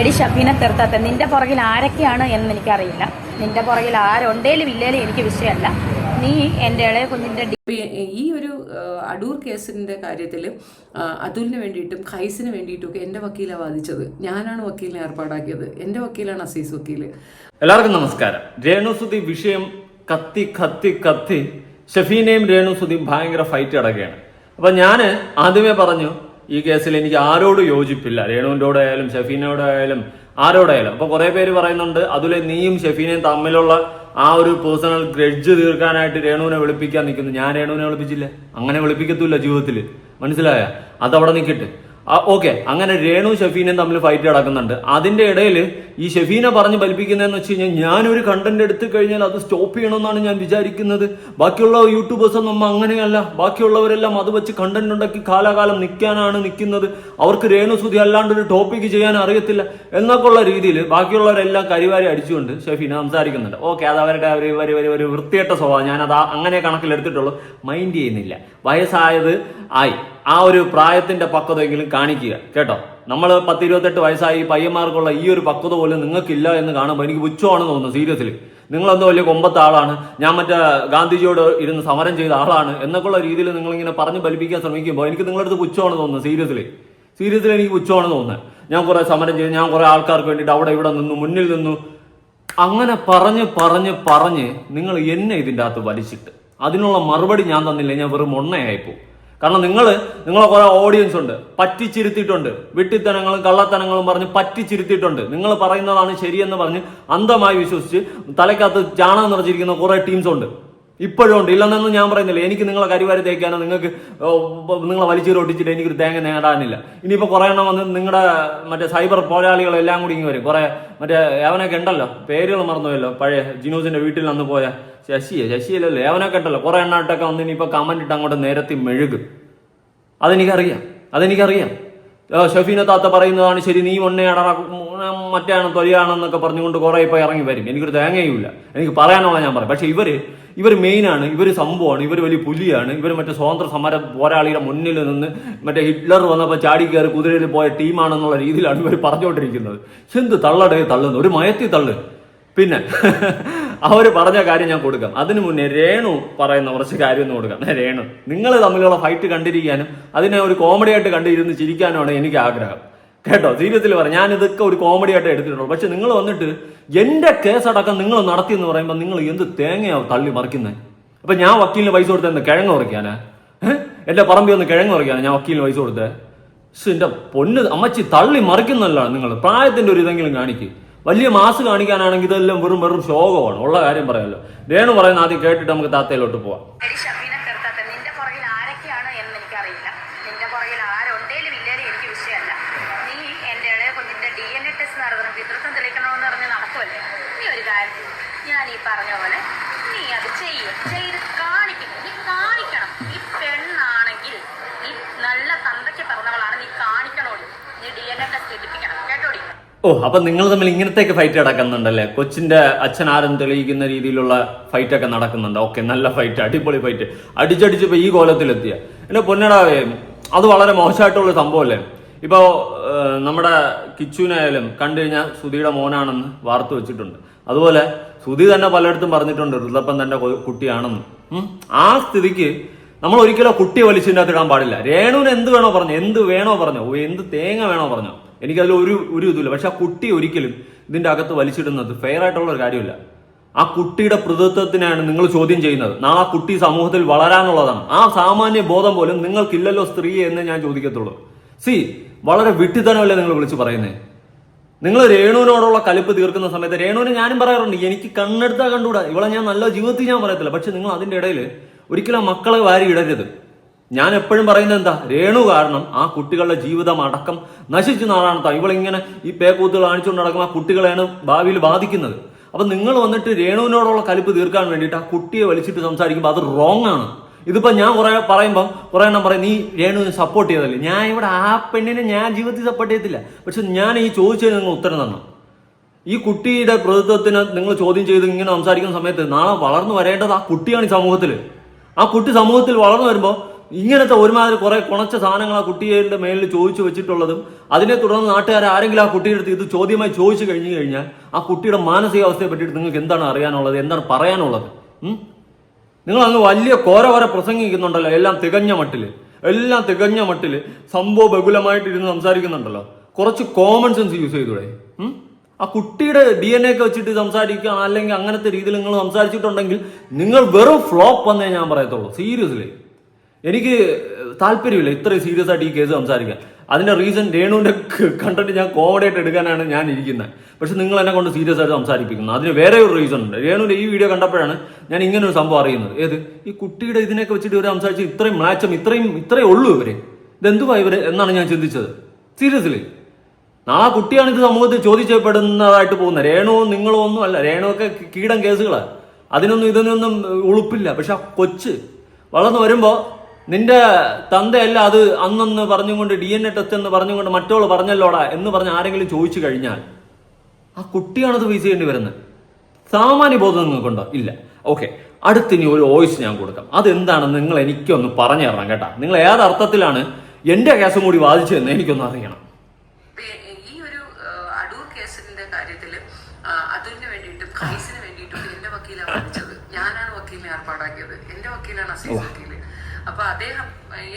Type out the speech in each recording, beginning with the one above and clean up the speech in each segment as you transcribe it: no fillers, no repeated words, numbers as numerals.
എടി ഷഫീനെ തീർത്താത്ത നിന്റെ പുറകിൽ ആരൊക്കെയാണ് എന്ന് എനിക്കറിയില്ല. നിന്റെ പുറകിൽ ആരുണ്ടേലും ഇല്ലേലും എനിക്ക് വിഷയമല്ല. നീ എൻ്റെ ഇളയ കുഞ്ഞിൻ്റെ ഈ ഒരു അടൂർ കേസിൻ്റെ കാര്യത്തിൽ അതുലിന് വേണ്ടിയിട്ടും ഖൈസിന് വേണ്ടിയിട്ടുമൊക്കെ എൻ്റെ വക്കീലാണ് വാദിച്ചത്. ഞാനാണ് വക്കീലിനെ ഏർപ്പാടാക്കിയത്. എൻ്റെ വക്കീലാണ് അസീസ് വക്കീൽ. എല്ലാവർക്കും നമസ്കാരം. രേണുസുതി വിഷയം കത്തി കത്തി കത്തി ഷഫീനയും രേണുസുതിയും ഭയങ്കര ഫൈറ്റ് നടക്കുകയാണ്. അപ്പം ഞാൻ ആദ്യമേ പറഞ്ഞു ഈ കേസിൽ എനിക്ക് ആരോടും യോജിപ്പില്ല, രേണുവിൻ്റെ ആയാലും ഷഫീനയോടെ ആയാലും ആരോടായാലും. അപ്പൊ കുറെ പേര് പറയുന്നുണ്ട് അതുലെ നീയും ഷഫീനയും തമ്മിലുള്ള ആ ഒരു പേഴ്സണൽ ഗ്രഡ്ജ് തീർക്കാനായിട്ട് രേണുവിനെ വിളിപ്പിക്കാൻ നിൽക്കുന്നു. ഞാൻ രേണുവിനെ വിളിപ്പിച്ചില്ല, അങ്ങനെ വിളിപ്പിക്കത്തില്ല ജീവിതത്തിൽ, മനസ്സിലായ? അതവിടെ നിൽക്കട്ടെ. ഓക്കെ, അങ്ങനെ രേണു ഷഫീനയും തമ്മിൽ ഫൈറ്റ് നടക്കുന്നുണ്ട്. അതിന്റെ ഇടയിൽ ഈ ഷഫീനെ പറഞ്ഞ് ഫലിപ്പിക്കുന്നതെന്ന് വെച്ച് കഴിഞ്ഞാൽ ഞാനൊരു കണ്ടന്റ് എടുത്തു കഴിഞ്ഞാൽ അത് സ്റ്റോപ്പ് ചെയ്യണമെന്നാണ് ഞാൻ വിചാരിക്കുന്നത്. ബാക്കിയുള്ള യൂട്യൂബേഴ്സ് ഒന്നും അങ്ങനെയല്ല, ബാക്കിയുള്ളവരെല്ലാം അത് വെച്ച് കണ്ടന്റ് ഉണ്ടാക്കി കാലാകാലം നിൽക്കുന്നത്. അവർക്ക് രേണുസുതി അല്ലാണ്ട് ഒരു ടോപ്പിക്ക് ചെയ്യാൻ അറിയത്തില്ല എന്നൊക്കെ ഉള്ള രീതിയിൽ ബാക്കിയുള്ളവരെല്ലാം കരിവാരി അടിച്ചുകൊണ്ട് ഷഫീന സംസാരിക്കുന്നുണ്ട്. ഓക്കെ, അത് അവരുടെ ഒരു വൃത്തികെട്ട സ്വഭാവം, ഞാനത് അങ്ങനെ കണക്കിലെടുത്തിട്ടുള്ളൂ, മൈൻഡ് ചെയ്യുന്നില്ല. വയസ്സായത് ആയി, ആ ഒരു പ്രായത്തിന്റെ പക്വതയെങ്കിലും കാണിക്കുക കേട്ടോ. നമ്മൾ 10-28 വയസ്സായി പയ്യന്മാർക്കുള്ള ഈ ഒരു പക്വത പോലും നിങ്ങൾക്കില്ല എന്ന് കാണുമ്പോൾ എനിക്ക് പുച്ഛമാണെന്ന് തോന്നുന്നു. സീരിയസ്ലി, നിങ്ങളെന്തോ വലിയ കൊമ്പത്തെ ആളാണ്, ഞാൻ മറ്റേ ഗാന്ധിജിയോട് ഇരുന്ന് സമരം ചെയ്ത ആളാണ് എന്നൊക്കെയുള്ള രീതിയിൽ നിങ്ങളിങ്ങനെ പറഞ്ഞ് ഫലിപ്പിക്കാൻ ശ്രമിക്കുമ്പോൾ എനിക്ക് നിങ്ങളുടെ അടുത്ത് പുച്ഛമാണെന്ന് തോന്നുന്നു. സീരിയസ്ലി എനിക്ക് പുച്ഛമാണെന്ന് തോന്നുന്നത്. ഞാൻ കുറെ സമരം ചെയ്തു, ഞാൻ കുറെ ആൾക്കാർക്ക് വേണ്ടിയിട്ട് അവിടെ ഇവിടെ നിന്നു, മുന്നിൽ നിന്നു, അങ്ങനെ പറഞ്ഞ് നിങ്ങൾ എന്നെ ഇതിൻ്റെ അകത്ത് വലിച്ചിട്ട് അതിനുള്ള മറുപടി ഞാൻ തന്നില്ല, ഞാൻ വെറും ഒണ്ണയായിപ്പോ. കാരണം നിങ്ങളെ കുറെ ഓഡിയൻസ് ഉണ്ട്, പറ്റിച്ചിരുത്തിയിട്ടുണ്ട്, വിട്ടിത്തനങ്ങളും കള്ളത്തനങ്ങളും പറഞ്ഞ് പറ്റിച്ചിരുത്തിയിട്ടുണ്ട്. നിങ്ങൾ പറയുന്നതാണ് ശരിയെന്ന് പറഞ്ഞ് അന്ധമായി വിശ്വസിച്ച് തലക്കകത്ത് ചാണകം നിറച്ചിരിക്കുന്ന കുറെ ടീംസ് ഉണ്ട്, ഇപ്പോഴും ഉണ്ട്. ഇല്ലെന്നൊന്നും ഞാൻ പറയുന്നില്ല. എനിക്ക് നിങ്ങളെ കരിവാരി തേക്കാനോ നിങ്ങളെ വലിച്ചീര് ഒട്ടിച്ചിട്ട് എനിക്കൊരു തേങ്ങ നേടാനില്ല. ഇനിയിപ്പോൾ കുറെ എണ്ണം വന്ന് നിങ്ങളുടെ മറ്റേ സൈബർ പോരാളികളെല്ലാം കൂടി ഇങ്ങനെ വരും. കുറെ മറ്റേ അവനൊക്കെ ഉണ്ടല്ലോ, പേരുകൾ മറന്നുപോയല്ലോ, പഴയ ജിനൂസിന്റെ വീട്ടിൽ അന്ന് പോയ ശശിയല്ലല്ലോ, അവനൊക്കെ ഉണ്ടല്ലോ, കുറെ എണ്ണായിട്ടൊക്കെ വന്ന് ഇനിയിപ്പോൾ കമന്റ് ഇട്ട് അങ്ങോട്ട് നിരത്തി മെഴുകും. അതെനിക്കറിയാം. ഷഫീന താത്ത പറയുന്നതാണ് ശരി, നീ മറ്റാണ് തൊലിയാണെന്നൊക്കെ പറഞ്ഞുകൊണ്ട് കുറെ ഇപ്പൊ ഇറങ്ങി വരും. എനിക്കൊരു തേങ്ങയുമില്ല, എനിക്ക് പറയാനുള്ള ഞാൻ പറയും. പക്ഷെ ഇവർ മെയിനാണ്, ഇവർ സംഭവമാണ്, ഇവർ വലിയ പുലിയാണ്, ഇവർ മറ്റേ സ്വാതന്ത്ര്യ സമര പോരാളിയുടെ മുന്നിൽ നിന്ന് മറ്റേ ഹിറ്റ്ലർ വന്നപ്പോൾ ചാടി കയറി കുതിരയിൽ പോയ ടീമാണെന്നുള്ള രീതിയിലാണ് ഇവർ പറഞ്ഞുകൊണ്ടിരിക്കുന്നത്. എന്ത് തള്ളുന്നു, ഒരു മയത്തി തള്ളു. പിന്നെ അവർ പറഞ്ഞ കാര്യം ഞാൻ കൊടുക്കാം. അതിനു മുന്നേ രേണു പറയുന്ന കുറച്ച് കാര്യം ഒന്ന് കൊടുക്കാം. രേണു, നിങ്ങൾ തമ്മിലുള്ള ഫൈറ്റ് കണ്ടിരിക്കാനും അതിനെ ഒരു കോമഡി ആയിട്ട് കണ്ടിരുന്ന് ചിരിക്കാനുമാണ് എനിക്ക് ആഗ്രഹം കേട്ടോ. സീരിയസ്ലി പറയാം, ഞാൻ ഇതൊക്കെ ഒരു കോമഡി ആയിട്ട് എടുത്തിട്ടുള്ളൂ. പക്ഷെ നിങ്ങൾ വന്നിട്ട് എന്റെ കേസടക്കം നിങ്ങൾ നടത്തിയെന്ന് പറയുമ്പോൾ നിങ്ങൾ എന്ത് തേങ്ങയാവും തള്ളി മറിക്കുന്നത്. അപ്പൊ ഞാൻ വക്കീലിന് പൈസ കൊടുത്തത് കിഴങ്ങ് ഉറക്കാനാ? എന്റെ പറമ്പിൽ ഒന്ന് കിഴങ്ങ് ഉറക്കാനാ ഞാൻ വക്കീലിന് പൈസ കൊടുത്തത്? എന്റെ പൊന്ന് അമ്മച്ചി, തള്ളി മറിക്കുന്നല്ല നിങ്ങൾ. പ്രായത്തിന്റെ ഒരു ഇതെങ്കിലും കാണിക്കും. വലിയ മാസ് കാണിക്കാനാണെങ്കിൽ ഇതെല്ലാം വെറും ശോകമാണ്. ഉള്ള കാര്യം പറയാമല്ലോ. രേണു പറയുന്ന ആദ്യം കേട്ടിട്ട് നമുക്ക് താത്തയിലോട്ട് പോവാം. നിന്റെ പുറകിൽ ആരൊക്കെയാണ് എന്ന് എനിക്കറിയില്ല. നിന്റെ പുറകിൽ ആരുണ്ടേലും ഇല്ലേലും എനിക്ക് വിഷയമല്ല. നീ എൻ്റെ ഇളയ കുഞ്ഞിന്റെ DNA ടെസ്റ്റ് നടത്തണം, പിതൃത്വം തെളിയിക്കണമെന്ന് പറഞ്ഞ് നടക്കുമല്ലേ. നീ ഒരു കാര്യം, ഞാൻ ഈ പറഞ്ഞ പോലെ നീ അത് ചെയ്ത് കാണിക്കണം. നീ കാണിക്കണം. നീ പെണ്ണാണെങ്കിൽ, നീ നല്ല തന്തയ്ക്ക് പിറന്നവളാണ്, നീ കാണിക്കണോടി. നീ DNA ടെസ്റ്റ് എടുപ്പിക്കണം കേട്ടോടി. അപ്പൊ നിങ്ങൾ തമ്മിൽ ഇങ്ങനത്തെയൊക്കെ ഫൈറ്റ് നടക്കുന്നുണ്ടല്ലേ? കൊച്ചിന്റെ അച്ഛൻ ആരും തെളിയിക്കുന്ന രീതിയിലുള്ള ഫൈറ്റ് ഒക്കെ നടക്കുന്നുണ്ട്. ഓക്കെ, നല്ല ഫൈറ്റ്, അടിപൊളി ഫൈറ്റ്. അടിച്ചടിച്ചിപ്പോ ഈ കോലത്തിലെത്തിയ എന്റെ പൊന്നടാവേ, അത് വളരെ മോശമായിട്ടുള്ള സംഭവമല്ലേ? ഇപ്പോ നമ്മുടെ കിച്ചുവിനായാലും കണ്ടു കഴിഞ്ഞാൽ സുധിയുടെ മോനാണെന്ന് വാർത്തു വെച്ചിട്ടുണ്ട്. അതുപോലെ സുധി തന്നെ പലയിടത്തും പറഞ്ഞിട്ടുണ്ട് ഋതപ്പൻ തന്റെ കുട്ടിയാണെന്ന്. ആ സ്ഥിതിക്ക് നമ്മൾ ഒരിക്കലും കുട്ടിയെ വലിച്ചിൻ്റെ അകത്ത് ഇടാൻ പാടില്ല. രേണുവിന് എന്ത് വേണോ പറഞ്ഞോ, എന്ത് തേങ്ങ വേണോ പറഞ്ഞോ, എനിക്കതിൽ ഒരു ഇതില്ല. പക്ഷെ ആ കുട്ടി ഒരിക്കലും ഇതിന്റെ അകത്ത് വലിച്ചിടുന്നത് ഫെയർ ആയിട്ടുള്ള ഒരു കാര്യമില്ല. ആ കുട്ടിയുടെ പ്രതിത്വത്തിനാണ് നിങ്ങൾ ചോദ്യം ചെയ്യുന്നത്. നാളെ ആ കുട്ടി സമൂഹത്തിൽ വളരാനുള്ളതാണ്. ആ സാമാന്യ ബോധം പോലും നിങ്ങൾക്കില്ലല്ലോ സ്ത്രീയെ എന്ന് ഞാൻ ചോദിക്കത്തുള്ളൂ. വളരെ വിട്ടിത്തനമല്ലേ നിങ്ങൾ വിളിച്ച് പറയുന്നത്? നിങ്ങൾ രേണുവിനോടുള്ള കലിപ്പ് തീർക്കുന്ന സമയത്ത് രേണുവിന് ഞാനും പറയാറുണ്ട്, എനിക്ക് കണ്ണെടുത്താൽ കണ്ടുകൂടാ, ഇവളെ ഞാൻ നല്ല ജീവിതത്തിൽ ഞാൻ പറയത്തില്ല. പക്ഷെ നിങ്ങൾ അതിന്റെ ഇടയിൽ ഒരിക്കലും മക്കളെ വാരി ഇടരുത്. ഞാൻ എപ്പോഴും പറയുന്നത് എന്താ, രേണു കാരണം ആ കുട്ടികളുടെ ജീവിതം അടക്കം നശിച്ചു നാളാണ്. ഇവളിങ്ങനെ ഈ പേക്കൂത്തുകൾ കാണിച്ചുകൊണ്ട് നടക്കുന്ന ആ കുട്ടികളെയാണ് ഭാവിയിൽ ബാധിക്കുന്നത്. അപ്പൊ നിങ്ങൾ വന്നിട്ട് രേണുവിനോടുള്ള കലിപ്പ് തീർക്കാൻ വേണ്ടിയിട്ട് ആ കുട്ടിയെ വലിച്ചിട്ട് സംസാരിക്കുമ്പോൾ അത് റോങ് ആണ്. ഇതിപ്പോ ഞാൻ കുറെ എണ്ണം പറയും നീ രേണുവിനെ സപ്പോർട്ട് ചെയ്തല്ലേ. ഞാൻ ഇവിടെ ആ പെണ്ണിനെ ഞാൻ ജീവിതത്തിൽ സപ്പോർട്ട് ചെയ്യത്തില്ല. പക്ഷെ ഞാൻ ഈ ചോദിച്ചതിന് നിങ്ങൾ ഉത്തരം തന്നു. ഈ കുട്ടിയുടെ പ്രതിത്വത്തിന് നിങ്ങൾ ചോദ്യം ചെയ്ത് ഇങ്ങനെ സംസാരിക്കുന്ന സമയത്ത് നാളെ വളർന്നു വരേണ്ടത് ആ കുട്ടിയാണ് ഈ സമൂഹത്തിൽ. ആ കുട്ടി സമൂഹത്തിൽ വളർന്നു വരുമ്പോൾ ഇങ്ങനത്തെ ഒരുമാതിരി കുറെ കുണച്ച സാധനങ്ങൾ ആ കുട്ടിയുടെ മേലിൽ ചോദിച്ചു വെച്ചിട്ടുള്ളതും അതിനെ തുടർന്ന് നാട്ടുകാർ ആരെങ്കിലും ആ കുട്ടിയുടെ അടുത്ത് ഇത് ചോദ്യമായി ചോദിച്ചു കഴിഞ്ഞാൽ ആ കുട്ടിയുടെ മാനസികാവസ്ഥയെ പറ്റിയിട്ട് നിങ്ങൾക്ക് എന്താണ് അറിയാനുള്ളത്, എന്താണ് പറയാനുള്ളത്? നിങ്ങൾ അങ്ങ് വലിയ കോര പ്രസംഗിക്കുന്നുണ്ടല്ലോ, എല്ലാം തികഞ്ഞ മട്ടില് സംഭവ ബഹുലമായിട്ടിരുന്ന് സംസാരിക്കുന്നുണ്ടല്ലോ. കുറച്ച് കോമൺ സെൻസ് യൂസ് ചെയ്തൂടെ? ആ കുട്ടിയുടെ DNA ഒക്കെ വെച്ചിട്ട് സംസാരിക്കുക, അല്ലെങ്കിൽ അങ്ങനത്തെ രീതിയിൽ നിങ്ങൾ സംസാരിച്ചിട്ടുണ്ടെങ്കിൽ നിങ്ങൾ വെറും ഫ്ലോപ്പ് വന്നേ ഞാൻ പറയത്തുള്ളൂ. സീരിയസ്ലി എനിക്ക് താല്പര്യമില്ല ഇത്രയും സീരിയസ് ആയിട്ട് ഈ കേസ് സംസാരിക്കാൻ. അതിന്റെ റീസൺ രേണുവിന്റെ കണ്ടന്റ് ഞാൻ കോമഡി ആയിട്ട് എടുക്കാനാണ് ഞാൻ ഇരിക്കുന്നത്. പക്ഷെ നിങ്ങൾ എന്നെ കൊണ്ട് സീരിയസ് ആയിട്ട് സംസാരിപ്പിക്കുന്നു. അതിന് വേറെ ഒരു റീസൺ ഉണ്ട്. രേണുവിന്റെ ഈ വീഡിയോ കണ്ടപ്പോഴാണ് ഞാൻ ഇങ്ങനെ ഒരു സംഭവം അറിയുന്നത്. ഏത് ഈ കുട്ടിയുടെ ഇതിനൊക്കെ വെച്ചിട്ട് ഇവരെ സംസാരിച്ച് ഇത്രയും മാച്ചം ഇത്രയേ ഉള്ളൂ ഇവര്, ഇതെന്തുവാ ഇവര് എന്നാണ് ഞാൻ ചിന്തിച്ചത്. സീരിയസ്ലി നാളെ കുട്ടിയാണ് ഇത് സമൂഹത്തിൽ ചോദിച്ചപ്പെടുന്നതായിട്ട് പോകുന്നത്. രേണുവും നിങ്ങളും ഒന്നും അല്ല, രേണുവൊക്കെ കീടം കേസുകളാണ്, ഇതിനൊന്നും ഉളുപ്പില്ല. പക്ഷെ ആ കൊച്ച് വളർന്നു വരുമ്പോ നിന്റെ തന്തയല്ല അത് അന്നൊന്ന് പറഞ്ഞുകൊണ്ട് DNA ടെസ്റ്റ് എന്ന് പറഞ്ഞുകൊണ്ട് മറ്റോള് പറഞ്ഞല്ലോടാ എന്ന് പറഞ്ഞ് ആരെങ്കിലും ചോദിച്ചു കഴിഞ്ഞാൽ ആ കുട്ടിയാണത് ഫേസ് ചെയ്യേണ്ടി വരുന്നത്. സാമാന്യ ബോധം നിങ്ങൾക്കുണ്ടോ? ഇല്ല. ഓക്കെ, അടുത്തിനി ഒരു വോയിസ് ഞാൻ കൊടുക്കാം. അതെന്താണെന്ന് നിങ്ങൾ എനിക്കൊന്ന് പറഞ്ഞു തരണം കേട്ടാ. നിങ്ങൾ ഏതർത്ഥത്തിലാണ് എന്റെ കേസും കൂടി വാദിച്ചതെന്ന് എനിക്കൊന്ന് അറിയണം. ഈ ഒരു അടൂർ കേസിന്റെ കാര്യത്തില് അതിന് വേണ്ടിയിട്ടും കേസിന് വേണ്ടിയിട്ടും എന്റെ വക്കീലാണ് വാദിച്ചത്. ഞാനാണ് വക്കീലിനെ ഏർപ്പാടാക്കിയത്. എന്റെ വക്കീലാണ് അസീസ് വക്കീല്. അപ്പൊ അദ്ദേഹം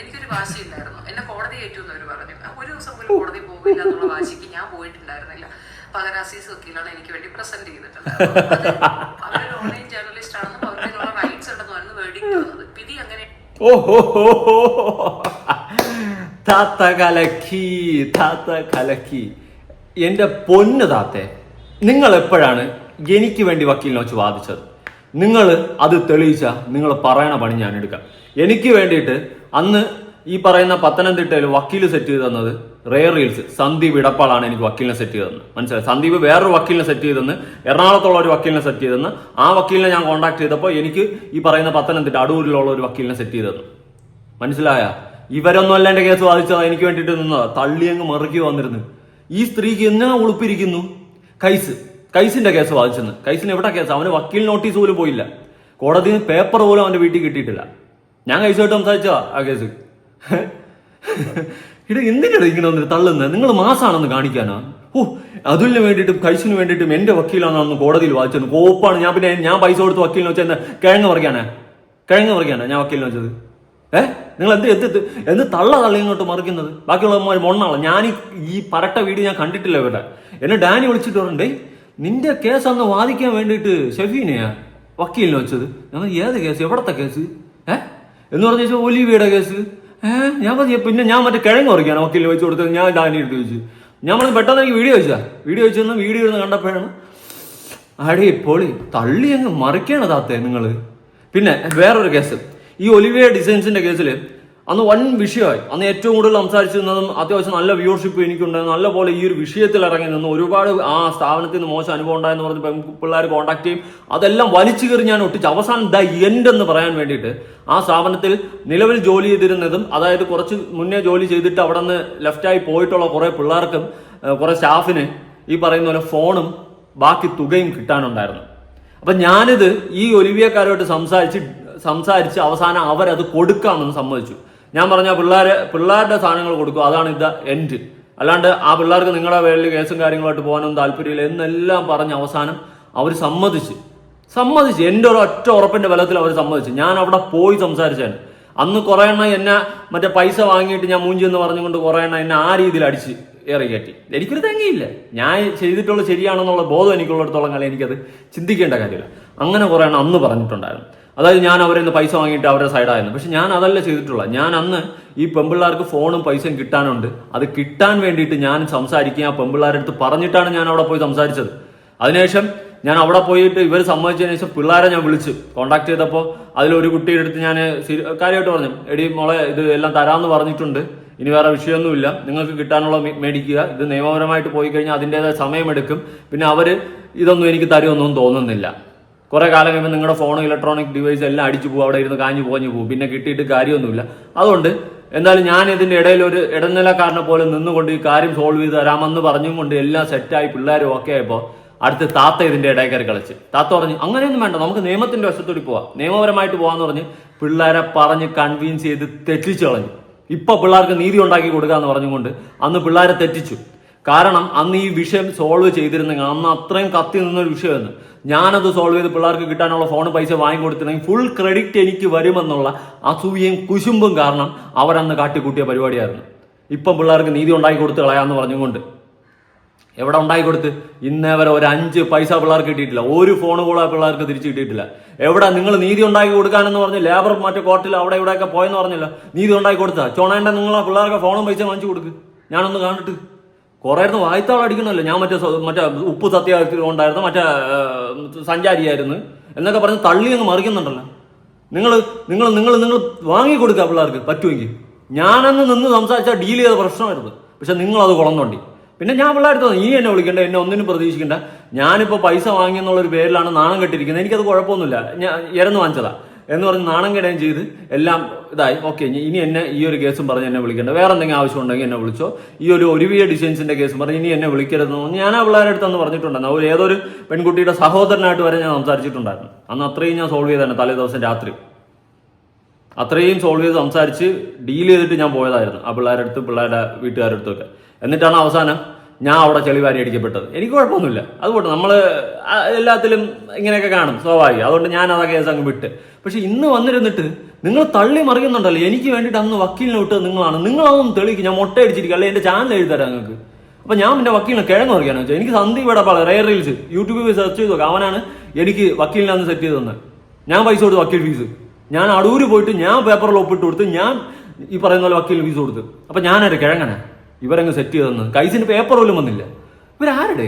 എനിക്കൊരു വാശിയുണ്ടായിരുന്നു, എന്നെ കോടതി ഏറ്റുമെന്ന് അവർ പറഞ്ഞു. ഒരു ദിവസം പോലും കോടതി പോകില്ല എന്നുള്ള വാശിക്ക് ഞാൻ പോയിട്ടുണ്ടായിരുന്നില്ല. പകരം അസീസ് വക്കീലാണ് എനിക്ക് വേണ്ടി പ്രസന്റ് ചെയ്തിട്ടുണ്ടായിരുന്നത്. അവരൊരു ഓൺലൈൻ ജേർണലിസ്റ്റ് ആണെന്നും അവർക്കുള്ള റൈറ്റ്സ് ഉണ്ടെന്നും ആയിരുന്നു വേർഡിക്ട് വന്നത്. വിധി അങ്ങനെ. താത്ത കലക്കി. എന്റെ പൊന്ന് താത്തെ, നിങ്ങൾ എപ്പോഴാണ് എനിക്ക് വേണ്ടി വക്കീലിനെ വെച്ച് വാദിച്ചത്? നിങ്ങൾ അത് തെളിയിച്ച നിങ്ങൾ പറയണ പണി ഞാൻ എടുക്കാം. എനിക്ക് വേണ്ടിയിട്ട് അന്ന് ഈ പറയുന്ന പത്തനംതിട്ടയിൽ വക്കീൽ സെറ്റ് ചെയ്ത് തന്നത് റെയർ റീൽസ് സന്ദീപ് ഇടപ്പാളാണ് എനിക്ക് വക്കീലിനെ സെറ്റ് ചെയ്തതെന്ന് മനസ്സിലായി. സന്ദീപ് വേറൊരു വക്കീലിനെ സെറ്റ് ചെയ്തെന്ന്, എറണാകുളത്തുള്ള ഒരു വക്കീലിനെ സെറ്റ് ചെയ്തെന്ന്. ആ വക്കീലിനെ ഞാൻ കോൺടാക്ട് ചെയ്തപ്പോൾ എനിക്ക് ഈ പറയുന്ന പത്തനംതിട്ട അടൂരിലുള്ള ഒരു വക്കീലിനെ സെറ്റ് ചെയ്തെന്ന് മനസ്സിലായ. ഇവരൊന്നും അല്ല എന്റെ കേസ് വാദിച്ചതാ, എനിക്ക് വേണ്ടിയിട്ട് നിന്നതാ. തള്ളി അങ്ങ് മറുക്കി വന്നിരുന്നു. ഈ സ്ത്രീക്ക് എന്നാ ഉളുപ്പിരിക്കുന്നു. കൈസിന്റെ കേസ് വാദിച്ചെന്ന്. കൈസിന് എവിടെ കേസ്? അവന് വക്കീൽ നോട്ടീസ് പോലും പോയില്ല, കോടതിയിൽ പേപ്പർ പോലും അവന്റെ വീട്ടിൽ കിട്ടിയിട്ടില്ല. ഞാൻ കൈസുമായിട്ട് സംസാരിച്ചതാ ആ കേസ്. എന്തിനാണ് ഇങ്ങനെ വന്നിട്ട് തള്ളുന്നത്? നിങ്ങൾ മാസാണെന്ന് കാണിക്കാനാ? അതിന് വേണ്ടിയിട്ടും കൈസിന് വേണ്ടിയിട്ടും എന്റെ വക്കീലാണെന്ന് കോടതിയിൽ വാദിച്ചത് കോപ്പാണ്. ഞാൻ പൈസ കൊടുത്ത് വക്കീലിനെ വെച്ചാൽ കിഴങ്ങ് പറിക്കാനാ ഞാൻ വക്കീലിനെ വെച്ചത്? നിങ്ങൾ എന്ത് തള്ളി ഇങ്ങോട്ട് മറിക്കുന്നത്? ബാക്കിയുള്ളവന്മാർ മൊണ്ണാളെ. ഞാൻ ഈ പരട്ട വീഡിയോ ഞാൻ കണ്ടിട്ടില്ല. ഇവരുടെ എന്നെ ഡാനി വിളിച്ചിട്ട് പറഞ്ഞേ, നിന്റെ കേസ് അന്ന് വാദിക്കാൻ വേണ്ടിയിട്ട് ഷെഫീനെയാ വക്കീലിനെ വെച്ചത്. ഞങ്ങൾ ഏത് കേസ്? എവിടത്തെ കേസ്? എന്ന് പറഞ്ഞ ഒലിവിയുടെ കേസ്. ഞാൻ പറഞ്ഞു പിന്നെ ഞാൻ മറ്റേ കിഴങ്ങ് പറിക്കാനോ വക്കീലിനെ വെച്ച് കൊടുത്തത്? ഞാൻ ഡാനി എടുത്ത് ചോദിച്ചു. ഞാൻ പറഞ്ഞു പെട്ടെന്ന് എനിക്ക് വീഡിയോ വെച്ചെന്ന് വീഡിയോ ഇരുന്ന് കണ്ടപ്പോഴാണ് അടി പൊളി തള്ളി അങ്ങ് മറിക്കണ താത്തേ നിങ്ങൾ. പിന്നെ വേറൊരു കേസ്, ഈ ഒലിവിയ ഡിസൈൻസിന്റെ കേസിൽ അന്ന് വൻ വിഷയമായി. അന്ന് ഏറ്റവും കൂടുതൽ സംസാരിച്ചിരുന്നതും അത്യാവശ്യം നല്ല വ്യൂവർഷിപ്പ് എനിക്കുണ്ടായിരുന്നു. നല്ല പോലെ ഈ ഒരു വിഷയത്തിൽ ഇറങ്ങി നിന്ന് ഒരുപാട് ആ സ്ഥാപനത്തിൽ നിന്ന് മോശം അനുഭവം ഉണ്ടായെന്ന് പറഞ്ഞ് പിള്ളേർ കോൺടാക്ട് ചെയ്യും. അതെല്ലാം വലിച്ചു കയറി ഞാൻ ഒട്ടിച്ച് അവസാനം ദ എൻഡ് എന്ന് പറയാൻ വേണ്ടിയിട്ട് ആ സ്ഥാപനത്തിൽ നിലവിൽ ജോലി ചെയ്തിരുന്നതും, അതായത് കുറച്ച് മുന്നേ ജോലി ചെയ്തിട്ട് അവിടെ നിന്ന് ലെഫ്റ്റായി പോയിട്ടുള്ള കുറെ പിള്ളേർക്കും കുറെ സ്റ്റാഫിന് ഈ പറയുന്ന പോലെ ഫോണും ബാക്കി തുകയും കിട്ടാനുണ്ടായിരുന്നു. അപ്പൊ ഞാനിത് ഈ ഒലിവിയക്കാരുമായിട്ട് സംസാരിച്ച് അവസാനം അവരത് കൊടുക്കാമെന്ന് സമ്മതിച്ചു. ഞാൻ പറഞ്ഞ പിള്ളേരുടെ സാധനങ്ങൾ കൊടുക്കും, അതാണ് ഇത് എൻഡ്. അല്ലാണ്ട് ആ പിള്ളേർക്ക് നിങ്ങളുടെ പേരിൽ കേസും കാര്യങ്ങളായിട്ട് പോകാനൊന്നും താല്പര്യമില്ല എന്നെല്ലാം പറഞ്ഞ് അവസാനം അവർ സമ്മതിച്ച് എൻ്റെ ഒരു ഒറ്റ ഉറപ്പിന്റെ ബലത്തിൽ അവർ സമ്മതിച്ചു. ഞാൻ അവിടെ പോയി സംസാരിച്ചാണ്. അന്ന് കുറെ എണ്ണ എന്നെ മറ്റേ പൈസ വാങ്ങിയിട്ട് ഞാൻ മൂഞ്ചി എന്ന് പറഞ്ഞുകൊണ്ട് കുറെ എണ്ണ എന്നെ ആ രീതിയിൽ അടിച്ച് ഏറി കയറ്റി. എനിക്കൊരു തെങ്ങിയില്ല, ഞാൻ ചെയ്തിട്ടുള്ളത് ശരിയാണെന്നുള്ള ബോധം എനിക്കുള്ളിടത്തോളം കാലം എനിക്കത് ചിന്തിക്കേണ്ട കാര്യമില്ല. അങ്ങനെ കുറെ എണ്ണം അന്ന് പറഞ്ഞിട്ടുണ്ടായിരുന്നു. അതായത് ഞാൻ അവരെ നിന്ന് പൈസ വാങ്ങിയിട്ട് അവരുടെ സൈഡായിരുന്നു. പക്ഷെ ഞാൻ അതല്ല ചെയ്തിട്ടുള്ളത്. ഞാൻ അന്ന് ഈ പെമ്പിള്ളാർക്ക് ഫോണും പൈസയും കിട്ടാനുണ്ട്, അത് കിട്ടാൻ വേണ്ടിയിട്ട് ഞാൻ സംസാരിക്കുക, ആ പെമ്പിള്ളാരുടെ അടുത്ത് പറഞ്ഞിട്ടാണ് ഞാൻ അവിടെ പോയി സംസാരിച്ചത്. അതിനുശേഷം ഞാൻ അവിടെ പോയിട്ട് ഇവർ സമ്മതിച്ചതിന് ശേഷം പിള്ളേരെ ഞാൻ വിളിച്ച് കോൺടാക്ട് ചെയ്തപ്പോൾ അതിലൊരു കുട്ടിയുടെ അടുത്ത് ഞാൻ കാര്യമായിട്ട് പറഞ്ഞു, എടി മോളെ ഇത് എല്ലാം തരാമെന്ന് പറഞ്ഞിട്ടുണ്ട്, ഇനി വേറെ വിഷയമൊന്നുമില്ല, നിങ്ങൾക്ക് കിട്ടാനുള്ള മേടിക്കുക, ഇത് നിയമപരമായിട്ട് പോയി കഴിഞ്ഞാൽ അതിൻ്റെതായ സമയമെടുക്കും, പിന്നെ അവർ ഇതൊന്നും എനിക്ക് തരുമെന്നൊന്നും തോന്നുന്നില്ല, കുറെ കാലം കഴിയുമ്പോൾ നിങ്ങളുടെ ഫോൺ ഇലക്ട്രോണിക് ഡിവൈസ് എല്ലാം അടിച്ചു പോകും, അവിടെ ഇരുന്ന് കാഞ്ഞു പോഞ്ഞു പോകും, പിന്നെ കിട്ടിയിട്ട് കാര്യമൊന്നുമില്ല. അതുകൊണ്ട് എന്തായാലും ഞാൻ ഇതിന്റെ ഇടയിൽ ഒരു ഇടനിലക്കാരനെ പോലെ നിന്നുകൊണ്ട് ഈ കാര്യം സോൾവ് ചെയ്ത് തരാമെന്ന് പറഞ്ഞും കൊണ്ട് എല്ലാം സെറ്റായി പിള്ളേരും ഒക്കെ ആയപ്പോൾ അടുത്ത് താത്ത ഇതിന്റെ ഇടയിൽ കയറി കളിച്ച്. താത്ത പറഞ്ഞു അങ്ങനെയൊന്നും വേണ്ട, നമുക്ക് നിയമത്തിന്റെ വശത്തോടി പോവാം, നിയമപരമായിട്ട് പോവാന്ന് പറഞ്ഞ് പിള്ളേരെ പറഞ്ഞ് കൺവിൻസ് ചെയ്ത് തെറ്റിച്ചു കളഞ്ഞു. ഇപ്പൊ പിള്ളേർക്ക് നീതി ഉണ്ടാക്കി കൊടുക്കാന്ന് പറഞ്ഞുകൊണ്ട് അന്ന് പിള്ളേരെ തെറ്റിച്ചു. കാരണം അന്ന് ഈ വിഷയം സോൾവ് ചെയ്തിരുന്നെങ്കിൽ, അന്ന് അത്രയും കത്തി നിന്നൊരു വിഷയമായിരുന്നു. ഞാനത് സോൾവ് ചെയ്ത് പിള്ളേർക്ക് കിട്ടാനുള്ള ഫോൺ പൈസ വാങ്ങിക്കൊടുത്തിട്ടുണ്ടെങ്കിൽ ഫുൾ ക്രെഡിറ്റ് എനിക്ക് വരുമെന്നുള്ള അസൂയയും കുശുമ്പും കാരണം അവരന്ന് കാട്ടിക്കൂട്ടിയ പരിപാടിയായിരുന്നു. ഇപ്പം പിള്ളേർക്ക് നീതി ഉണ്ടാക്കി കൊടുത്ത് കളയാന്ന് പറഞ്ഞുകൊണ്ട് എവിടെ ഉണ്ടാക്കി കൊടുത്ത്? ഇന്നേ വരെ ഒരു 5 പൈസ പിള്ളേർക്ക് കിട്ടിയിട്ടില്ല. ഒരു ഫോൺ കോൾ പിള്ളേർക്ക് തിരിച്ചു കിട്ടിയിട്ടില്ല. എവിടെ നിങ്ങൾ നീതി ഉണ്ടാക്കി കൊടുക്കാനെന്ന് പറഞ്ഞ് ലേബർ മറ്റേ കോർട്ടിൽ അവിടെ ഇവിടെയൊക്കെ പോയെന്ന് പറഞ്ഞല്ലോ, നീതി ഉണ്ടാക്കി കൊടുത്താ ചോണേണ്ട നിങ്ങൾ ആ പിള്ളേർക്ക് ഫോണും പൈസ വാങ്ങിച്ചു കൊടുക്ക്. ഞാനൊന്ന് കണ്ടിട്ട് കുറേ വായ്ത്താൾ അടിക്കണമല്ലോ. ഞാൻ മറ്റേ ഉപ്പ് സത്യാഗ്രഹം ഉണ്ടായിരുന്നു, മറ്റേ സഞ്ചാരിയായിരുന്നു എന്നൊക്കെ പറഞ്ഞ് തള്ളി അങ്ങ് മറിക്കുന്നുണ്ടല്ലോ. നിങ്ങൾ നിങ്ങൾ നിങ്ങൾ നിങ്ങൾ വാങ്ങിക്കൊടുക്കുക പിള്ളേർക്ക് പറ്റുമെങ്കിൽ. ഞാനന്ന് നിന്ന് സംസാരിച്ചാൽ ഡീൽ ചെയ്ത പ്രശ്നമായിരുന്നു. പക്ഷെ നിങ്ങളത് കുളന്നുണ്ടി. പിന്നെ ഞാൻ പിള്ളേർക്ക് ഇനി എന്നെ വിളിക്കണ്ട, എന്നെ ഒന്നിനും പ്രതീക്ഷിക്കണ്ട. ഞാനിപ്പോൾ പൈസ വാങ്ങിയെന്നുള്ളൊരു പേരിലാണ് നാണം കെട്ടിരിക്കുന്നത്. എനിക്കത് കുഴപ്പമൊന്നുമില്ല, ഞാൻ ഇരന്ന് വാങ്ങിച്ചതാ എന്ന് പറഞ്ഞ് നാണം കെടുകയും ചെയ്ത് എല്ലാം ഇതായി. ഓക്കെ, ഇനി എന്നെ ഈ ഒരു കേസും പറഞ്ഞ് എന്നെ വിളിക്കേണ്ട, വേറെ എന്തെങ്കിലും ആവശ്യം ഉണ്ടെങ്കിൽ എന്നെ വിളിച്ചോ. ഈ ഒരു ഒലിവിയ ഡിസൈൻസിന്റെ കേസും പറഞ്ഞ് ഇനി എന്നെ വിളിക്കരുതെന്ന് ഞാൻ ആ പിള്ളേരുടെ അടുത്തെന്ന് പറഞ്ഞിട്ടുണ്ടായിരുന്നു. അവർ ഏതൊരു പെൺകുട്ടിയുടെ സഹോദരനായിട്ട് വരെ ഞാൻ സംസാരിച്ചിട്ടുണ്ടായിരുന്നു. അന്ന് അത്രയും ഞാൻ സോൾവ് ചെയ്തതാണ്. തലേ ദിവസം രാത്രി അത്രയും സോൾവ് ചെയ്ത് സംസാരിച്ച് ഡീൽ ചെയ്തിട്ട് ഞാൻ പോയതായിരുന്നു ആ പിള്ളേരുടെ അടുത്ത്, പിള്ളേരുടെ വീട്ടുകാരുടെ അടുത്തൊക്കെ. എന്നിട്ടാണ് അവസാനം ഞാൻ അവിടെ ചെളിവാരി അടിക്കപ്പെട്ടത്. എനിക്ക് കുഴപ്പമൊന്നുമില്ല, അതുകൊണ്ട് നമ്മൾ എല്ലാത്തിലും ഇങ്ങനെയൊക്കെ കാണും, സ്വാഭാവികം. അതുകൊണ്ട് ഞാൻ അതാ കേസ് അങ്ങ് വിട്ട്. പക്ഷെ ഇന്ന് വന്നിരുന്നിട്ട് നിങ്ങൾ തള്ളി മറിയുന്നുണ്ടല്ലോ. എനിക്ക് വേണ്ടിയിട്ട് അന്ന് വക്കീലിനെ വിട്ടത് നിങ്ങളാണ്. നിങ്ങളതൊന്നും തെളിയിക്കും. ഞാൻ മുട്ട അടിച്ചിരിക്കും, അല്ലെങ്കിൽ എൻ്റെ ചാനൽ എഴുതരാം നിങ്ങൾക്ക്. അപ്പം ഞാൻ പിന്നെ വക്കീലിനെ കിഴങ്ങ് മറിക്കാന്ന് വെച്ചാൽ എനിക്ക് സന്ദീപ് ഇടപാട് റെയർ റീൽസ് യൂട്യൂബിൽ സെർച്ച് ചെയ്ത് നോക്കാം. അവനാണ് എനിക്ക് വക്കീലിനെ അന്ന് സെറ്റ് ചെയ്ത് തന്നത്. ഞാൻ പൈസ കൊടുത്ത് വക്കീൽ ഫീസ്, ഞാൻ അടൂര് പോയിട്ട് ഞാൻ പേപ്പറിൽ ഒപ്പിട്ട് കൊടുത്ത്, ഞാൻ ഈ പറയുന്ന പോലെ വക്കീൽ ഫീസ് കൊടുത്ത്. അപ്പം ഞാനൊരു കിഴങ്ങനെ ഇവരങ്ങ് സെറ്റ് ചെയ്തെന്ന്. കൈസിന് പേപ്പർ പോലും വന്നില്ല. ഇവരാരുടെ?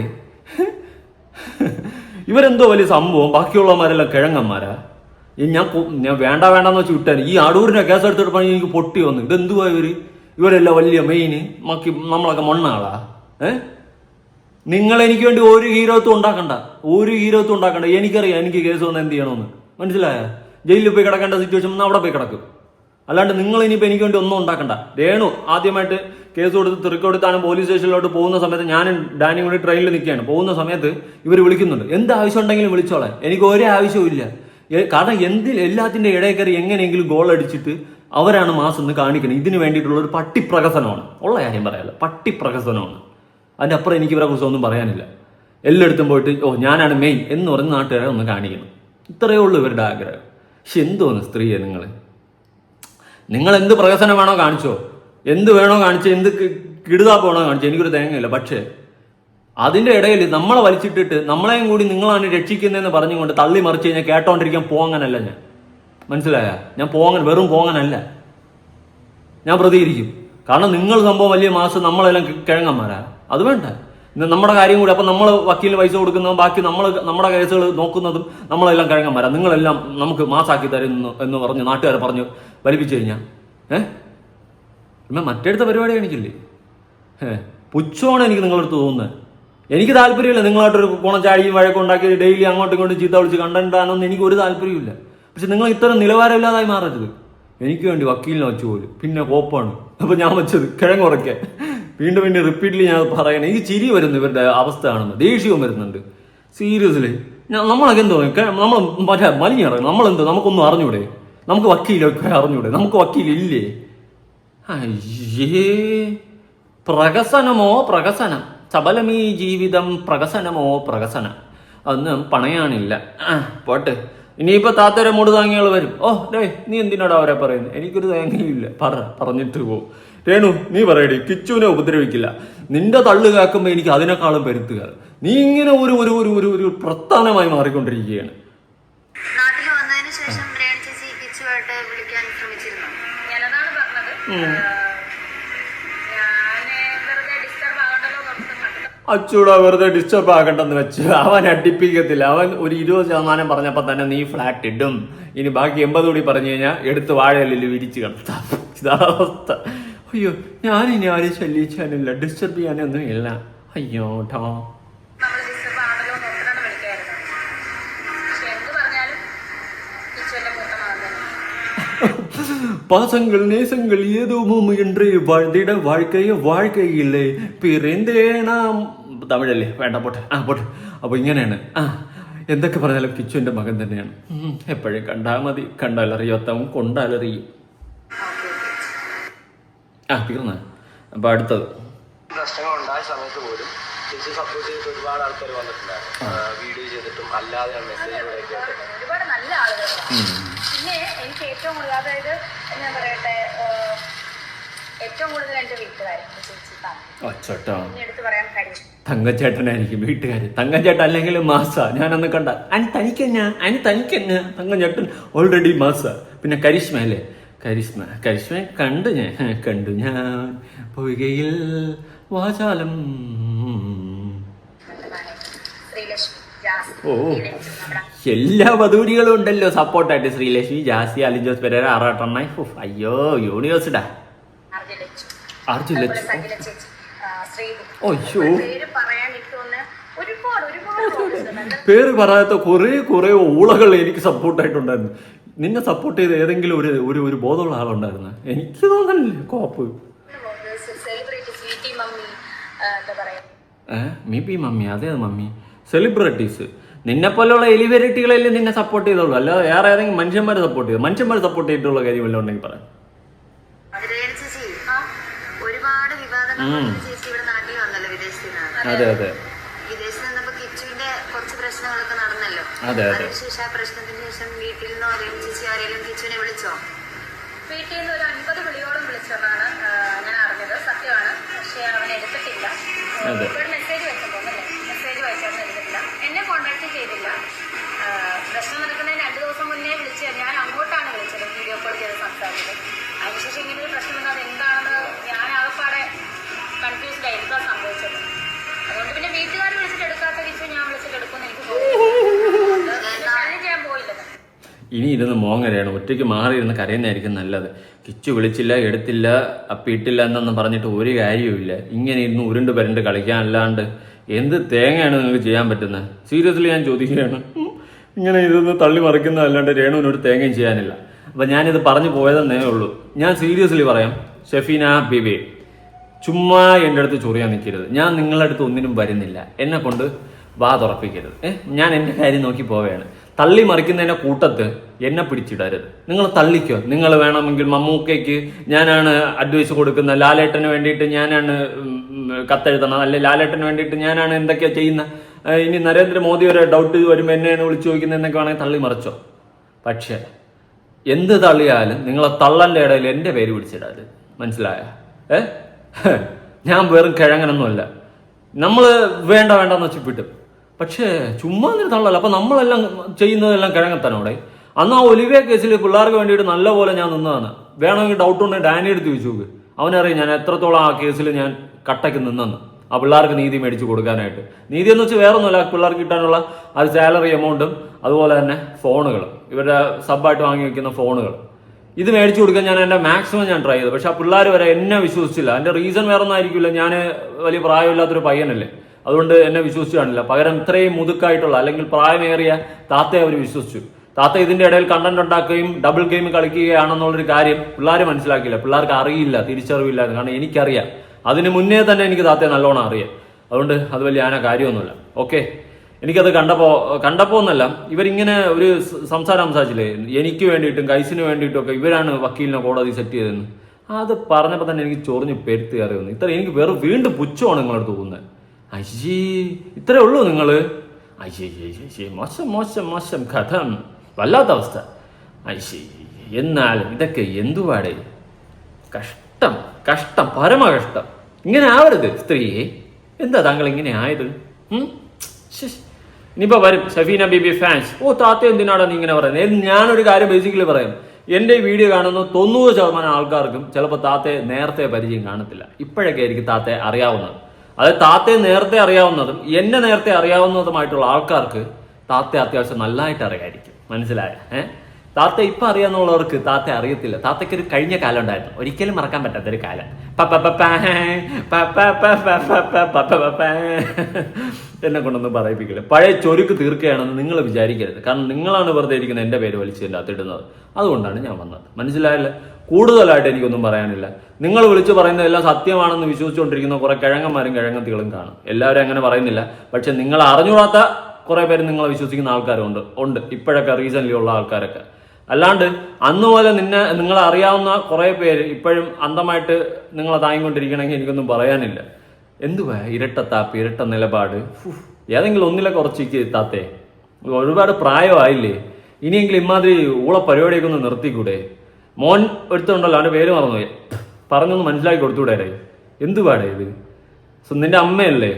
ഇവരെന്തോ വലിയ സംഭവം, ബാക്കിയുള്ളവന്മാരെല്ലാം കിഴങ്ങന്മാരാ. ഞാൻ വേണ്ടെന്ന് വെച്ച് വിട്ടാൽ ഈ അടൂരിന്റെ കേസ് എടുത്തിട്ട് എനിക്ക് പൊട്ടി വന്നു. ഇതെന്തുവാ ഇവരെല്ലാം വലിയ മെയിന് നമ്മളൊക്കെ മണ്ണാളാ. നിങ്ങൾ എനിക്ക് വേണ്ടി ഒരു ഹീരോത്വം ഉണ്ടാക്കണ്ട. എനിക്കറിയാം എനിക്ക് കേസ് വന്ന് എന്ത് ചെയ്യണമെന്ന്. മനസ്സിലായ? ജയിലിൽ പോയി കിടക്കേണ്ട സിറ്റുവേഷൻ വന്നാൽ അവിടെ പോയി കിടക്കും. അല്ലാണ്ട് നിങ്ങൾ ഇനിയിപ്പോൾ എനിക്ക് വേണ്ടി ഒന്നും ഉണ്ടാക്കണ്ട. രേണു ആദ്യമായിട്ട് കേസ് കൊടുത്ത് തിരുക്കൊടുത്താണ് പോലീസ് സ്റ്റേഷനിലോട്ട് പോകുന്ന സമയത്ത് ഞാനും ഡാനിയും കൂടി ട്രെയിനിൽ നിൽക്കുകയാണ്. പോകുന്ന സമയത്ത് ഇവർ വിളിക്കുന്നുണ്ട്. എന്ത് ആവശ്യം ഉണ്ടെങ്കിലും വിളിച്ചോളാം, എനിക്ക് ഒരേ ആവശ്യവും ഇല്ല. കാരണം എല്ലാത്തിൻ്റെ ഇടയിൽ കയറി എങ്ങനെയെങ്കിലും ഗോൾ അടിച്ചിട്ട് അവരാണ് മാസം എന്ന് കാണിക്കുന്നത്. ഇതിന് വേണ്ടിയിട്ടുള്ള ഒരു പട്ടിപ്രഹസനമാണ്. ഉള്ള കാര്യം പറയാമല്ലോ, പട്ടിപ്രഹസനമാണ്. അതിൻ്റെ അപ്പുറം എനിക്ക് ഇവരെ കുറിച്ച് ഒന്നും പറയാനില്ല. എല്ലായിടത്തും പോയിട്ട് ഞാനാണ് മെയിൻ എന്ന് പറഞ്ഞ് നാട്ടുകാരെ ഒന്ന് കാണിക്കണം. ഇത്രയേ ഉള്ളൂ ഇവരുടെ ആഗ്രഹം. പക്ഷെ എന്തോന്ന് സ്ത്രീയെ നിങ്ങൾ എന്ത് പ്രഹസനം വേണോ കാണിച്ചോ, എന്ത് വേണോ കാണിച്ചോ, എന്ത് കിടുതാപ്പ് വേണോ കാണിച്ചോ, എനിക്കൊരു തേങ്ങയില്ല. പക്ഷേ അതിൻ്റെ ഇടയിൽ നമ്മളെ വലിച്ചിട്ടിട്ട് നമ്മളെയും കൂടി നിങ്ങളാണ് രക്ഷിക്കുന്നതെന്ന് പറഞ്ഞുകൊണ്ട് തള്ളി മറിച്ച് കഴിഞ്ഞാൽ കേട്ടോണ്ടിരിക്കാൻ പോങ്ങനല്ല ഞാൻ. മനസ്സിലായ? ഞാൻ വെറും പോങ്ങനല്ല. ഞാൻ പ്രതികരിക്കും. കാരണം നിങ്ങൾ സംഭവം വലിയ മാസം, നമ്മളെല്ലാം കിഴങ്ങന്മാരാ. അത് വേണ്ട. നമ്മുടെ കാര്യം കൂടി. അപ്പം നമ്മൾ വക്കീലിന് പൈസ കൊടുക്കുന്നതും ബാക്കി നമ്മുടെ കേസുകൾ നോക്കുന്നതും നമ്മളെല്ലാം കിഴങ്ങന്മാരാ. നിങ്ങളെല്ലാം നമുക്ക് മാസാക്കി തരുന്നു എന്ന് പറഞ്ഞ് നാട്ടുകാരെ പറഞ്ഞ് വലിപ്പിച്ചു കഴിഞ്ഞാൽ പിന്നെ മറ്റേടുത്ത പരിപാടി കാണിക്കില്ലേ? പുച്ഛമാണ് എനിക്ക് നിങ്ങളടുത്ത് തോന്നുന്നത്. എനിക്ക് താല്പര്യമില്ല നിങ്ങളായിട്ടൊരു കുണച്ചാടിയും വഴക്കം ഉണ്ടാക്കി ഡെയിലി അങ്ങോട്ടും ഇങ്ങോട്ടും ചീത്ത വിളിച്ച് കണ്ടിട്ടാണെന്ന് എനിക്ക് ഒരു താല്പര്യമില്ല. പക്ഷെ നിങ്ങൾ ഇത്തരം നിലവാരമില്ലാതായി മാറരുത്. എനിക്ക് വേണ്ടി വക്കീലിനെ വെച്ചു പോലും പിന്നെ കോപ്പാണ്. അപ്പം ഞാൻ വെച്ചത് കിഴങ്ങുറയ്ക്കാൻ വീണ്ടും റിപ്പീറ്റ്ലി ഞാൻ പറയണേ. എനിക്ക് ചിരി വരുന്നു ഇവരുടെ അവസ്ഥ കാണുന്നത്, ദേഷ്യവും വരുന്നുണ്ട്. സീരിയസ്ലി നമ്മളൊക്കെ എന്തോ നമ്മൾ മറ്റേ മലിഞ്ഞിറങ്ങും. നമ്മളെന്തോ നമുക്കൊന്നും അറിഞ്ഞൂടെ? നമുക്ക് വക്കീലൊക്കെ അറിഞ്ഞൂടെ? നമുക്ക് വക്കീലില്ലേ? അയ്യേ, പ്രഹസനം. സബലമീ ജീവിതം പ്രഹസനം. അതൊന്നും പണയാനില്ല. പോട്ടെ. ഇനിയിപ്പോൾ താത്തരെ മൂട് താങ്ങികൾ വരും. നീ എന്തിനാടാ അവരെ പറയുന്നത്? എനിക്കൊരു തേങ്ങയില്ല. പറഞ്ഞിട്ട് പോ. രേണു നീ പറയടി, കിച്ചുവിനെ ഉപദ്രവിക്കില്ല. നിന്റെ തള്ളു കേൾക്കുമ്പോൾ എനിക്ക് അതിനേക്കാളും പെരുത്തുക. നീ ഇങ്ങനെ ഒരു ഒരു ഒരു ഒരു ഒരു പ്രസ്ഥാനമായി മാറിക്കൊണ്ടിരിക്കുകയാണ്. നാട്ടിൽ വന്നതിന് ശേഷം ചേച്ചി കിച്ചുവായിട്ട് വിളിക്കാൻ ശ്രമിച്ചിരുന്നു. ഞാനതാണ് പറഞ്ഞത്. അച്ചൂടാ വെറുതെ ഡിസ്റ്റർബ് ആകണ്ടെന്ന് വെച്ച് അവൻ അടിപ്പിക്കത്തില്ല. അവൻ ഒരു 20% പറഞ്ഞപ്പോൾ തന്നെ നീ ഫ്ലാറ്റ് ഇടും. ഇനി ബാക്കി 80 കൂടി പറഞ്ഞു കഴിഞ്ഞാൽ എടുത്ത് വാഴയിൽ വിരിച്ച് കിടത്താം. ഇതാവസ്ഥ. അയ്യോ, ഞാനിനി ആരും ശല്യിച്ചാനില്ല, ഡിസ്റ്റർബ് ചെയ്യാനൊന്നും ഇല്ല. അയ്യോ ട്ടോ. பாசங்கள் நேசங்கள் ஏதுவும் என்று வாழ்ந்திட வாழ்க்கைയില്ലേ പിറന്തേനാം തമിഴല്ലേ വേണ്ട പോട്ടെ പോട്ടെ. അപ്പൊ ഇങ്ങനെയാണ്. എന്തൊക്കെ പറഞ്ഞാലും കിച്ചുവിന്റെ മകൻ തന്നെയാണ്. എപ്പോഴും കണ്ടാൽ മതി, കണ്ടാലറിയാത്തവൻ കൊണ്ടാലറിയും. തീർന്ന. അപ്പൊ അടുത്തത് പ്രശ്നങ്ങൾ ഉണ്ടായ സമയത്ത് പോലും ചേച്ചി സപ്പോർട്ട് ചെയ്തിട്ട് ഒരുപാട് ആൾക്കാർ വന്നിട്ടുണ്ടായിരുന്നു. വീഡിയോ ചെയ്തിട്ടും അല്ലാതെ മെസ്സേജുകളൊക്കെ ഒരുപാട് നല്ല ആളുകൾ. പിന്നെ എനിക്ക് ഏറ്റവും കൂടുതൽ, അതായത് ഞാൻ പറയട്ടെ, ഏറ്റവും കൂടുതൽ എന്റെ വീട്ടുകാരായിരുന്നു ചേച്ചി. എടുത്ത് പറയാൻ കഴിയും തങ്കച്ചേട്ടനായിരിക്കും വീട്ടുകാര്. തങ്കച്ചേട്ടൻ അല്ലെങ്കിൽ മാസ. ഞാനന്ന് കണ്ട അനി തനിക്കന്നെ തങ്കച്ചേട്ടൻ ഓൾറെഡി മാസ. പിന്നെ കരിഷ്മ അല്ലേ, കരിഷ്മ കണ്ടു ഞാൻ പൊയ്കയിൽ വാചാലം. ഓ, എല്ലാ വധൂരികളും ഉണ്ടല്ലോ സപ്പോർട്ടായിട്ട്. ശ്രീലക്ഷ്മി, ജാസി, അലിൻ ജോസ് പെരേര, ആറാട്ടെണ്ണ. അയ്യോ യൂണിവേഴ്സിറ്റാ. അർജു ലച്ചു. അയ്യോ, പേര് പറയാത്ത കുറെ ഊളകൾ എനിക്ക് സപ്പോർട്ടായിട്ടുണ്ടായിരുന്നു. നിന്നെ സപ്പോർട്ട് ചെയ്ത് ഏതെങ്കിലും ഒരു ബോധമുള്ള ആളുണ്ടായിരുന്നു? എനിക്ക് തോന്നല്ലേ കോപ്പ്. മീബി മമ്മി, അതേ മമ്മി. സെലിബ്രിറ്റീസ് നിന്നെ പോലുള്ള എലിവെരിറ്റികളെല്ലാം നിന്നെ സപ്പോർട്ട് ചെയ്തോളൂ, അല്ലാതെ വേറെ ഏതെങ്കിലും മനുഷ്യന്മാരെ സപ്പോർട്ട് ചെയ്തു? മനുഷ്യന്മാരെ സപ്പോർട്ട് ചെയ്തിട്ടുള്ള കാര്യം വല്ലതും ഉണ്ടെങ്കിൽ പറയാം. ഒരുപാട് വിവാദങ്ങൾ ചേച്ചി ഇവിടെ നാട്ടിൽ വന്നല്ലോ, വിദേശത്ത്. അതെ അതെ, വിദേശത്ത് നിന്നപ്പോ കിച്ചുവിന്റെ കുറച്ച് പ്രശ്നങ്ങളൊക്കെ നടന്നല്ലോ. അതെ അതെ. അതിനുശേഷം ആ പ്രശ്നത്തിന് ശേഷം വീട്ടിൽ നിന്ന് ആരെങ്കിലും ചേച്ചി ആരെങ്കിലും കിച്ചുവിനെ വിളിച്ചോ? വീട്ടിൽ നിന്ന് ഒരു 50 വിളിയോളം വിളിച്ചതാണ് ഞാൻ അറിഞ്ഞത്. സത്യമാണ്. പക്ഷെ അവൻ എടുത്തിട്ടില്ല. ഒരു മെസ്സേജ് വെച്ചിട്ടുണ്ടല്ലേ, മെസ്സേജ് വായിച്ചാൽ എടുത്തിട്ടില്ല. എന്നെ കോൺടാക്ട് ചെയ്തില്ല. പ്രശ്നം നടക്കുന്നതിന് 2 ദിവസം മുന്നേ വിളിച്ച് ഞാൻ അങ്ങോട്ടാണ് വിളിച്ചത്, വീഡിയോ കോൾ ചെയ്ത് സംസാരിച്ചത്. അതിനുശേഷം ഇങ്ങനെ ഒരു പ്രശ്നം വന്നത് അതെന്താണെന്ന് ഞാൻ ആകെപ്പാടെ കൺഫ്യൂസ്ഡ് ആയി, എന്താ സംഭവിച്ചത്. അതുകൊണ്ട് പിന്നെ വീട്ടുകാർ വിളിച്ചിട്ട് എടുക്കാത്ത വിഷയം ഞാൻ വിളിച്ചിട്ട് എടുക്കുമെന്ന് എനിക്ക് തോന്നുന്നു. ശല്യം ചെയ്യാൻ പോയില്ല. ഇനി ഇരുന്ന് മോങ്ങരയാണ്, ഒറ്റയ്ക്ക് മാറിയിരുന്ന് കരയുന്നതായിരിക്കും നല്ലത്. കിച്ചു വിളിച്ചില്ല, എടുത്തില്ല, അപ്പിയിട്ടില്ല എന്നൊന്നും പറഞ്ഞിട്ട് ഒരു കാര്യവുമില്ല. ഇങ്ങനെ ഇരുന്ന് ഉരുണ്ട് പരണ്ട് കളിക്കാൻ അല്ലാണ്ട് എന്ത് തേങ്ങയാണ് നിങ്ങൾക്ക് ചെയ്യാൻ പറ്റുന്നത്? സീരിയസ്ലി ഞാൻ ചോദിക്കുകയാണ്. ഇങ്ങനെ ഇതൊന്ന് തള്ളി മറിക്കുന്നതല്ലാണ്ട് രേണുവിനൊരു തേങ്ങയും ചെയ്യാനില്ല. അപ്പം ഞാനിത് പറഞ്ഞു പോയതെന്നേ ഉള്ളൂ. ഞാൻ സീരിയസ്ലി പറയാം, ഷെഫീന ബിബി, ചുമ്മാ എൻ്റെ അടുത്ത് ചൊറിയാൻ നിൽക്കരുത്. ഞാൻ നിങ്ങളുടെ അടുത്ത് ഒന്നിനും വരുന്നില്ല, എന്നെ കൊണ്ട് വാ തുറപ്പിക്കരുത്. ഞാൻ എൻ്റെ കാര്യം നോക്കി പോവുകയാണ്. തള്ളി മറിക്കുന്നതിൻ്റെ കൂട്ടത്ത് എന്നെ പിടിച്ചിടരുത്. നിങ്ങൾ തള്ളിക്കോ. നിങ്ങൾ വേണമെങ്കിൽ മമ്മൂക്കയ്ക്ക് ഞാനാണ് അഡ്വൈസ് കൊടുക്കുന്നത്, ലാലേട്ടന് വേണ്ടിയിട്ട് ഞാനാണ് കത്തെഴുതണം, അല്ലെ ലാലേട്ടന് വേണ്ടിയിട്ട് ഞാനാണ് എന്തൊക്കെയാ ചെയ്യുന്നത്, ഇനി നരേന്ദ്രമോദി വരെ ഡൗട്ട് വരുമ്പോൾ എന്നെയാണ് വിളിച്ചു ചോദിക്കുന്നത് എന്നൊക്കെ വേണമെങ്കിൽ തള്ളി മറിച്ചോ. പക്ഷേ എന്ത് തള്ളിയാലും നിങ്ങളെ തള്ളൻ്റെ ഇടയിൽ എൻ്റെ പേര് പിടിച്ചിടരുത്. മനസ്സിലായ? ഞാൻ വെറും കിഴങ്ങനൊന്നുമല്ല. നമ്മൾ വേണ്ടെന്ന് വെച്ചിട്ട് പക്ഷേ ചുമ്മാ ഒരു തള്ളല്ല. അപ്പൊ നമ്മളെല്ലാം ചെയ്യുന്നതെല്ലാം കിഴങ്ങത്തനോടെ. അന്ന് ആ ഒലിവിയ കേസിൽ പിള്ളേർക്ക് വേണ്ടിയിട്ട് നല്ലപോലെ ഞാൻ നിന്നതാണ്. വേണമെങ്കിൽ ഡൗട്ട് ഉണ്ടെങ്കിൽ ഡാനി എടുത്ത് ചോദിച്ചു നോക്ക്. അവനറിയാം ഞാൻ എത്രത്തോളം ആ കേസിൽ ഞാൻ കട്ടയ്ക്ക് നിന്നെന്ന്. ആ പിള്ളേർക്ക് നീതി മേടിച്ചു കൊടുക്കാനായിട്ട്. നീതി എന്ന് വെച്ചാൽ വേറൊന്നുമില്ല, പിള്ളേർക്ക് കിട്ടാനുള്ള അത് സാലറി എമൗണ്ടും അതുപോലെ തന്നെ ഫോണുകൾ, ഇവരുടെ സബ്ബായിട്ട് വാങ്ങി വെക്കുന്ന ഫോണുകൾ, ഇത് മേടിച്ചു കൊടുക്കാൻ ഞാൻ എൻ്റെ മാക്സിമം ഞാൻ ട്രൈ ചെയ്തു. പക്ഷെ ആ പിള്ളേർ വരെ എന്നെ വിശ്വസിച്ചില്ല. അതിന്റെ റീസൺ വേറെ ഒന്നും ആയിരിക്കില്ല, ഞാൻ വലിയ പ്രായമില്ലാത്തൊരു പയ്യനല്ലേ, അതുകൊണ്ട് എന്നെ വിശ്വസിച്ചു കാണില്ല. പകരം ഇത്രയും മുതുക്കായിട്ടുള്ള അല്ലെങ്കിൽ പ്രായമേറിയ താത്തയെ അവർ വിശ്വസിച്ചു. താത്ത ഇതിന്റെ ഇടയിൽ കണ്ടന്റ് ഉണ്ടാക്കുകയും ഡബിൾ ഗെയിം കളിക്കുകയാണെന്നുള്ളൊരു കാര്യം പിള്ളേർ മനസ്സിലാക്കിയില്ല. പിള്ളേർക്ക് അറിയില്ല, തിരിച്ചറിവില്ല. കാരണം എനിക്കറിയാം, അതിന് മുന്നേ തന്നെ എനിക്ക് താത്തയെ നല്ലോണം അറിയാം. അതുകൊണ്ട് അത് വലിയ ആന കാര്യമൊന്നുമില്ല. ഓക്കെ, എനിക്കത് കണ്ടപ്പോ എന്നല്ല, ഇവരിങ്ങനെ ഒരു സംസാരിച്ചില്ലേ, എനിക്ക് വേണ്ടിയിട്ടും കൈസിന് വേണ്ടിയിട്ടും ഒക്കെ ഇവരാണ് വക്കീലിനെ കോടതി സെറ്റ് ചെയ്തതെന്ന്. അത് പറഞ്ഞപ്പോൾ തന്നെ എനിക്ക് ചൊറിഞ്ഞ് പെരുത്ത് കയറി വന്നു. ഇത്ര എനിക്ക് വീണ്ടും പുച്ഛമാണ് നിങ്ങളടുത്ത് തോന്നുന്നത്. അയ്യേ, ഇത്രേ ഉള്ളൂ നിങ്ങൾ? അയ്യേ, മോശം കഥ, വല്ലാത്ത അവസ്ഥ. അയ്യേ, എന്നാലും ഇതൊക്കെ എന്തുപാടേ, കഷ്ടം, പരമകഷ്ടം. ഇങ്ങനെ ആവരുത് സ്ത്രീയെ. എന്താ താങ്കൾ ഇങ്ങനെ ആയത്? ഇനിയിപ്പോ വരും ഷഫീന ബീബി ഫാൻസ്, ഓ താത്ത എന്തിനാടാ നീ ഇങ്ങനെ പറയുന്നത്? ഞാനൊരു കാര്യം ബേസിക്കലി പറയാം, എന്റെ വീഡിയോ കാണുന്ന 90% ആൾക്കാർക്കും ചിലപ്പോൾ താത്തയെ നേരത്തെ പരിചയം കാണത്തില്ല. ഇപ്പോഴൊക്കെ ആയിരിക്കും താത്തയെ അറിയാവുന്നത്. അതായത് താത്തയെ നേരത്തെ അറിയാവുന്നതും എന്നെ നേരത്തെ അറിയാവുന്നതുമായിട്ടുള്ള ആൾക്കാർക്ക് താത്തയെ അത്യാവശ്യം നല്ലതായിട്ട് അറിയായിരിക്കും. മനസ്സിലായ? താത്ത ഇപ്പം അറിയാന്നുള്ളവർക്ക് താത്ത അറിയത്തില്ല. താത്തയ്ക്കൊരു കഴിഞ്ഞ കാലം ഉണ്ടായിരുന്നു, ഒരിക്കലും മറക്കാൻ പറ്റാത്തൊരു കാലം. എന്നെ കൊണ്ടൊന്നും പറയിപ്പിക്കില്ല. പഴയ ചൊരുക്ക് തീർക്കുകയാണെന്ന് നിങ്ങൾ വിചാരിക്കരുത്. കാരണം നിങ്ങളാണ് വെറുതെ ഇരിക്കുന്ന എൻ്റെ പേര് വലിച്ചതിൻ്റെ അകത്തിടുന്നത്. അതുകൊണ്ടാണ് ഞാൻ വന്നത്. മനസ്സിലായല്ലേ? കൂടുതലായിട്ട് എനിക്കൊന്നും പറയാനില്ല. നിങ്ങൾ വിളിച്ചു പറയുന്നതെല്ലാം സത്യമാണെന്ന് വിശ്വസിച്ചുകൊണ്ടിരിക്കുന്ന കുറെ കിഴങ്ങന്മാരും കിഴങ്ങത്തികളും കാണും. എല്ലാവരും അങ്ങനെ പറയുന്നില്ല. പക്ഷെ നിങ്ങൾ അറിഞ്ഞുകൂടാത്ത കുറെ പേര് നിങ്ങളെ വിശ്വസിക്കുന്ന ആൾക്കാരുണ്ട്. ഇപ്പോഴൊക്കെ റീസെന്റ് ഉള്ള ആൾക്കാരൊക്കെ. അല്ലാണ്ട് അന്ന് പോലെ നിങ്ങളെ അറിയാവുന്ന കുറെ പേര് ഇപ്പോഴും അന്ധമായിട്ട് നിങ്ങളെ താങ്ങിക്കൊണ്ടിരിക്കണമെങ്കിൽ എനിക്കൊന്നും പറയാനില്ല. എന്തുവാ ഇരട്ടത്താപ്പ്, ഇരട്ട നിലപാട്? ഏതെങ്കിലും ഒന്നിലെ കുറച്ചിക്ക് താത്തേ. ഒരുപാട് പ്രായമായില്ലേ? ഇനിയെങ്കിലും ഇമാതിരി ഊള പരിപാടിയൊക്കെ ഒന്ന് നിർത്തിക്കൂടെ? മോൻ ഒരുത്തുണ്ടല്ലോ, അവൻ്റെ പേര് മറന്നുപോയി, പറഞ്ഞൊന്ന് മനസ്സിലാക്കി കൊടുത്തൂടെ? എന്തുവാടേ ഇത്? നിന്റെ അമ്മയല്ലേ?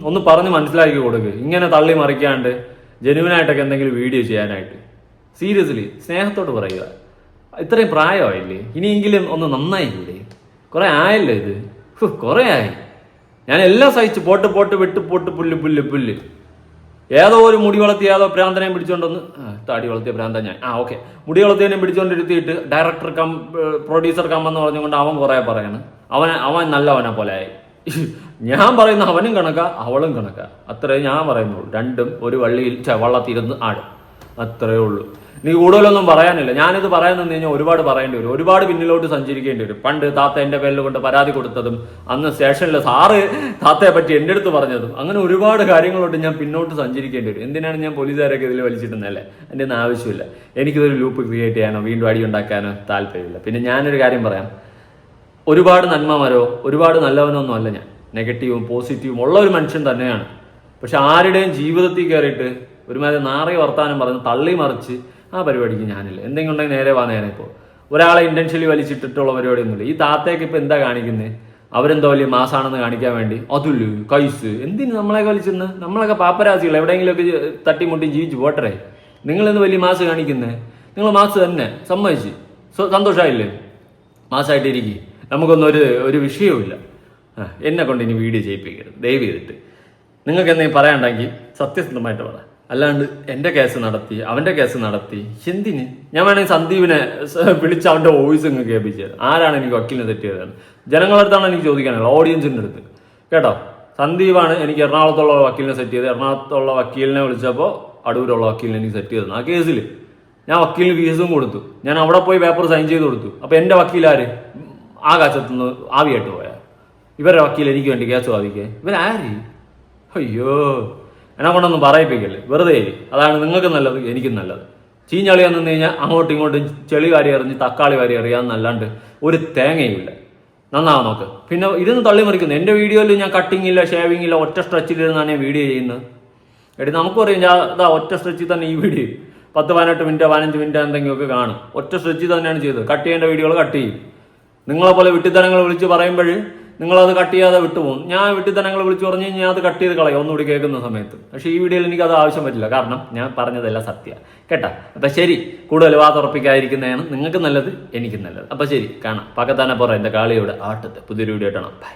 ഒന്ന് പറഞ്ഞ് മനസ്സിലാക്കി കൊടുക്ക്. ഇങ്ങനെ തള്ളി മറിക്കാണ്ട് ജെനുവിനായിട്ടൊക്കെ എന്തെങ്കിലും വീഡിയോ ചെയ്യാനായിട്ട് സീരിയസ്ലി സ്നേഹത്തോട് പറയുക. ഇത്രയും പ്രായമായില്ലേ? ഇനിയെങ്കിലും ഒന്ന് നന്നായി കൂടെ? കുറെ ആയല്ലേ ഇത്? കുറെ ആയി. ഞാൻ എല്ലാം സഹിച്ചു. പോട്ട് വിട്ട് പോട്ട് പുല്ല്. ഏതോ ഒരു മുടി വളർത്തിയ ഏതോ ഭ്രാന്തനെയും പിടിച്ചോണ്ടൊന്ന്, താടി വളർത്തിയ ഭ്രാന്ത ഞാൻ, ഓക്കെ, മുടി വളർത്തിയതിനെ പിടിച്ചോണ്ടിരുത്തിയിട്ട് ഡയറക്ടർ പ്രൊഡ്യൂസർ എന്ന് പറഞ്ഞുകൊണ്ട് അവൻ കുറെ പറയാണ്. അവൻ നല്ലവനെ പോലെ ആയി. ഞാൻ പറയുന്ന അവനും കണക്കാ അവളും കണക്കാ. അത്രേ ഞാൻ പറയുന്നുള്ളൂ. രണ്ടും ഒരു വള്ളിയിൽ വള്ളത്തിരുന്ന് ആടും. അത്രേ ഉള്ളൂ. നീ കൂടുതലൊന്നും പറയാനില്ല. ഞാനിത് പറയാൻ നിന്ന് കഴിഞ്ഞാൽ ഒരുപാട് പറയേണ്ടി വരും, ഒരുപാട് പിന്നിലോട്ട് സഞ്ചരിക്കേണ്ടി വരും. പണ്ട് താത്ത എൻ്റെ പേരിൽ കൊണ്ട് പരാതി കൊടുത്തതും, അന്ന് സ്റ്റേഷനിൽ സാറ് താത്തയെ പറ്റി എൻ്റെ അടുത്ത് പറഞ്ഞതും, അങ്ങനെ ഒരുപാട് കാര്യങ്ങളോട്ട് ഞാൻ പിന്നോട്ട് സഞ്ചരിക്കേണ്ടി വരും. എന്തിനാണ് ഞാൻ പോലീസുകാരൊക്കെ ഇതിൽ വലിച്ചിട്ടുന്നതല്ലേ? എൻ്റെ ഒന്നും ആവശ്യമില്ല. എനിക്കിതൊരു ലൂപ്പ് ക്രിയേറ്റ് ചെയ്യാനോ വീണ്ടും അടി ഉണ്ടാക്കാനോ താല്പര്യമില്ല. പിന്നെ ഞാനൊരു കാര്യം പറയാം, ഒരുപാട് നന്മമാരോ ഒരുപാട് നല്ലവനോ ഒന്നും അല്ല ഞാൻ. നെഗറ്റീവും പോസിറ്റീവും ഉള്ള ഒരു മനുഷ്യൻ തന്നെയാണ്. പക്ഷെ ആരുടെയും ജീവിതത്തിൽ കയറിയിട്ട് ഒരുമാതിരി നാറിയ വർത്താനം പറഞ്ഞ് തള്ളി മറിച്ച് ആ പരിപാടിക്ക് ഞാനില്ല. എന്തെങ്കിലും ഉണ്ടെങ്കിൽ നേരെ ഇപ്പോൾ ഒരാളെ ഇന്റൻഷ്യലി വലിച്ചിട്ടിട്ടുള്ള പരിപാടിയൊന്നുമില്ല. ഈ താത്തയൊക്കെ ഇപ്പൊ എന്താ കാണിക്കുന്നത്? അവരെന്തോ വലിയ മാസാണെന്ന് കാണിക്കാൻ വേണ്ടി അതുല് കൈസ് എന്തിന് നമ്മളെയൊക്കെ വലിച്ചിരുന്ന്? നമ്മളൊക്കെ പാപ്പരാസികൾ, എവിടെയെങ്കിലുമൊക്കെ തട്ടിമുട്ടി ജീവിച്ചു പോട്ടരെ. നിങ്ങളെന്ന് വലിയ മാസ് കാണിക്കുന്നത്? നിങ്ങൾ മാസ് തന്നെ, സമ്മതിച്ച് സന്തോഷമായില്ലേ? മാസമായിട്ടിരിക്കും. നമുക്കൊന്നും ഒരു വിഷയവുമില്ല. എന്നെ കൊണ്ട് ഇനി വീഡിയോ ചെയ്യിപ്പിക്കരുത് ദയവ് ചെയ്തിട്ട്. നിങ്ങൾക്ക് എന്തെങ്കിലും പറയാനുണ്ടെങ്കിൽ സത്യസന്ധമായിട്ട് പറ. അല്ലാണ്ട് എൻ്റെ കേസ് നടത്തി അവൻ്റെ കേസ് നടത്തി എന്തിന്? ഞാൻ വേണമെങ്കിൽ സന്ദീപിനെ വിളിച്ച് അവൻ്റെ വോയിസ് അങ്ങ് കേൾപ്പിച്ചത്. ആരാണ് എനിക്ക് വക്കീലിനെ സെറ്റ് ചെയ്തത്? ജനങ്ങളുടെ അടുത്താണ് എനിക്ക് ചോദിക്കാനുള്ളത്, ഓഡിയൻസിൻ്റെ അടുത്ത്. കേട്ടോ, സന്ദീപാണ് എനിക്ക് എറണാകുളത്തുള്ള വക്കീലിനെ സെറ്റ് ചെയ്ത്. എറണാകുളത്തുള്ള വക്കീലിനെ വിളിച്ചപ്പോൾ അടൂരുള്ള വക്കീലിനെ എനിക്ക് സെറ്റ് ചെയ്തത്. ആ കേസിൽ ഞാൻ വക്കീലിന് ഫീസും കൊടുത്തു. ഞാൻ അവിടെ പോയി പേപ്പർ സൈൻ ചെയ്ത് കൊടുത്തു. അപ്പോൾ എൻ്റെ വക്കീലാര്? ആകാശത്തുനിന്ന് ആവിയായിട്ട് പോയാൽ ഇവരുടെ വക്കീൽ എനിക്ക് വേണ്ടി കേസ് വാദിക്കേ? ഇവരാര്? അയ്യോ, എന്നെ കൊണ്ടൊന്നും പറയിപ്പിക്കല്ലേ, വെറുതെ. അതാണ് നിങ്ങൾക്ക് നല്ലത്, എനിക്കും നല്ലത്. ചീഞ്ഞളിയാന്ന് നിന്ന് കഴിഞ്ഞാൽ അങ്ങോട്ടും ഇങ്ങോട്ടും ചെളി വാരി എറിഞ്ഞ് തക്കാളി വാരി എറിയാന്നല്ലാണ്ട് ഒരു തേങ്ങയുമില്ല. നന്നാവാൻ നോക്ക്. പിന്നെ ഇരുന്ന് തള്ളി മറിക്കുന്നു. എൻ്റെ വീഡിയോയിൽ ഞാൻ കട്ടിങ് ഇല്ല, ഷേവിങ് ഇല്ല, ഒറ്റ സ്ട്രെച്ചിലിരുന്നാണ് ഞാൻ വീഡിയോ ചെയ്യുന്നത്. നമുക്കും അറിയാം, ഞാൻ അതാ ഒറ്റ സ്ട്രെച്ചിൽ തന്നെ ഈ വീഡിയോ 10-18 മിനിറ്റ് 15 മിനിറ്റ് എന്തെങ്കിലുമൊക്കെ കാണും. ഒറ്റ സ്ട്രെച്ചിൽ തന്നെയാണ് ചെയ്തത്. കട്ട് ചെയ്യേണ്ട വീഡിയോകൾ കട്ട് ചെയ്യും. നിങ്ങളെപ്പോലെ വിട്ടിത്തരങ്ങൾ വിളിച്ച് പറയുമ്പോൾ നിങ്ങളത് കട്ട് ചെയ്യാതെ വിട്ടുപോകും. ഞാൻ വിട്ടിത്തരങ്ങൾ വിളിച്ച് പറഞ്ഞു കഴിഞ്ഞാൽ അത് കട്ട് ചെയ്ത് കളയും ഒന്നുകൂടി കേൾക്കുന്ന സമയത്ത്. പക്ഷേ ഈ വീഡിയോയിൽ എനിക്കത് ആവശ്യം പറ്റില്ല, കാരണം ഞാൻ പറഞ്ഞതെല്ലാം സത്യമാണ്. കേട്ടാ? അപ്പം ശരി, കൂടുതൽ വാതുറപ്പിക്കാതിരിക്കുന്നതാണ് നിങ്ങൾക്ക് നല്ലത്, എനിക്കും നല്ലത്. അപ്പം ശരി, കാണാം. പക്കത്താനെ പോറ എൻ്റെ കാളിയോട് ആട്ടത്ത് പുതിയൊരു വീഡിയോ ഇട്ടണം. ബൈ.